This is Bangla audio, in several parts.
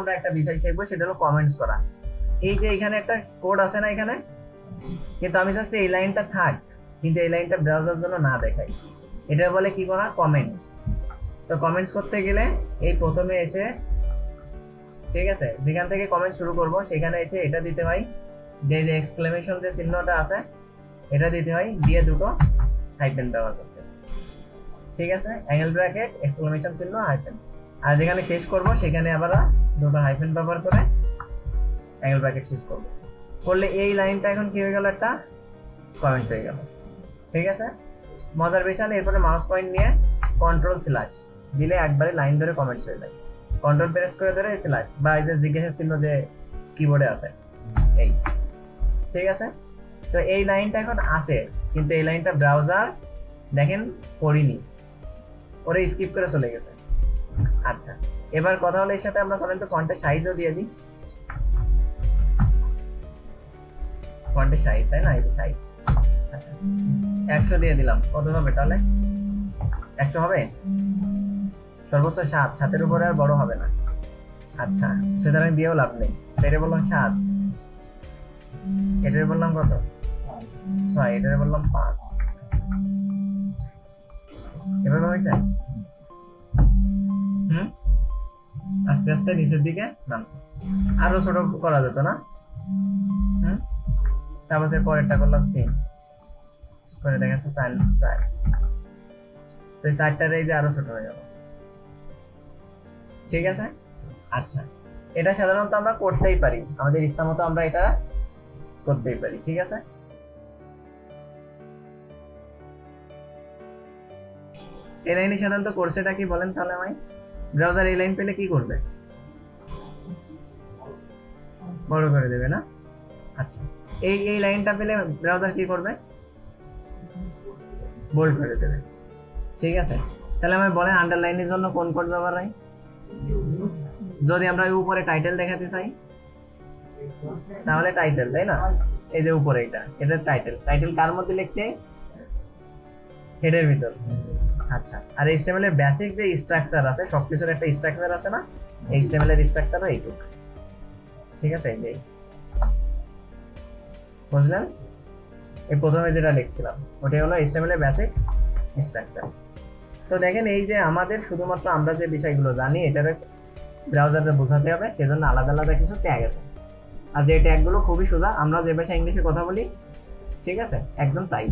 আমরা একটা বিষয় শিখবো, সেটা হলো কমেন্টস করা। এই যে এখানে একটা কোড আছে না এখানে, কিন্তু আমি চাচ্ছি এই লাইনটা থাক, কিন্তু এই লাইনটা ব্রাউজার জন্য না দেখাই। এটা বলে কি করা? কমেন্টস। তো কমেন্টস করতে গেলে এই প্রথমে এসে, ঠিক আছে, যেখান থেকে কমেন্ট শুরু করব সেখানে এসে এটা দিতে হয়, যে এক্সক্লেমেশন যে চিহ্নটা আছে এটা দিতে হয়, দিয়ে দুটো হাইফেন ব্যবহার করতে, ঠিক আছে, অ্যাঙ্গেল ব্র্যাকেট এক্সক্লেমেশন চিহ্ন হাইফেন। আর যেখানে শেষ করব সেখানে আবার দুটো হাইফেন ব্যবহার করে অ্যাঙ্গেল ব্র্যাকেট শেষ করব। করলে এই লাইনটা এখন কি হয়ে গেল? একটা কমেন্টস হয়ে গেল, ঠিক আছে। মজার বিষয়, এরপরে মাউস পয়েন্ট নিয়ে কন্ট্রোল স্ল্যাশ দিলে একবারে লাইন ধরে কমেন্টস হয়ে যায়। কন্ট্রোল প্রেস করে ধরে স্ল্যাশ বা এই যে জিজ্ঞাসা চিহ্ন যে কিবোর্ডে আছে এই, ঠিক আছে। তো এই লাইনটা এখন আছে, কিন্তু এই লাইনটা ব্রাউজার দেখেন পড়িনি, ওরে স্কিপ করে চলে গেছে। আচ্ছা, এবার কথা হলো এর সাথে আমরা চলেন তো ফন্টের সাইজও দিয়ে দিই। ফন্টের সাইজ, তাই না? এই যে সাইজ, আচ্ছা 100 দিয়ে দিলাম। কত হবে তাহলে? 100 হবে? সর্বোচ্চ 7, 7-এর উপরে আর বড় হবে না। আচ্ছা, সুতরাং দিয়েও লাভ নেই। এটা বললাম 7, এটার বললাম কত? 6, এটার বললাম 5। এভাবে হয়েছে? আস্তে আস্তে নিচের দিকে নামছে। আরো ছোট করা যেত না? সাপোজের পরেরটা করলাম 3, করে দেখা যাচ্ছে 4, তো 4টার এই যে আরো ছোট হয়ে গেল, ঠিক আছে। আচ্ছা, এটা সাধারণত আমরা করতেই পারি, আমাদের ইচ্ছা মতো আমরা এটা করতেই পারি, ঠিক আছে। এই লাইনে সাধারণত কোর্সেটা কি বলেন তাহলে আমায়? ব্রাউজার এই লাইন পেলে কি করবে? বড় করে দেবে না? আচ্ছা, এই লাইনটা পেলে ব্রাউজার কি করবে? বোল্ড করে দেবে, ঠিক আছে। তাহলে আমি বলেন আন্ডারলাইনের জন্য কোন কোড ব্যবহার হয়? যদি আমরা উপরে টাইটেল দেখাতে চাই তাহলে টাইটেল, তাই না? এই যে উপরে এটা টাইটেল। টাইটেল কার মধ্যে লিখতে? হেডের ভিতর। আচ্ছা, আর HTML এর বেসিক যে স্ট্রাকচার আছে, সবকিছুর একটা স্ট্রাকচার আছে না? HTML এর স্ট্রাকচারও এইটুকু, ঠিক আছে। এই বুঝলেন? এই প্রথমে যেটা লিখছিলাম ওটাই হলো HTML এর বেসিক স্ট্রাকচার। তো দেখেন, এই যে আমাদের শুধুমাত্র আমরা যে বিষয়গুলো জানি এটারে ব্রাউজারে বোঝাতে হবে, সেজন্য আলাদা আলাদা কিছু ট্যাগ আছে। আর যে ট্যাগগুলো খুবই সোজা, আমরা যে ভাষায় ইংলিশে কথা বলি, ঠিক আছে, একদম তাই,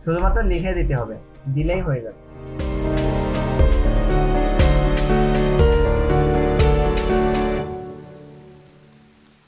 শুধুমাত্র লিখে দিতে হবে, দিলেই হয়ে যাবে।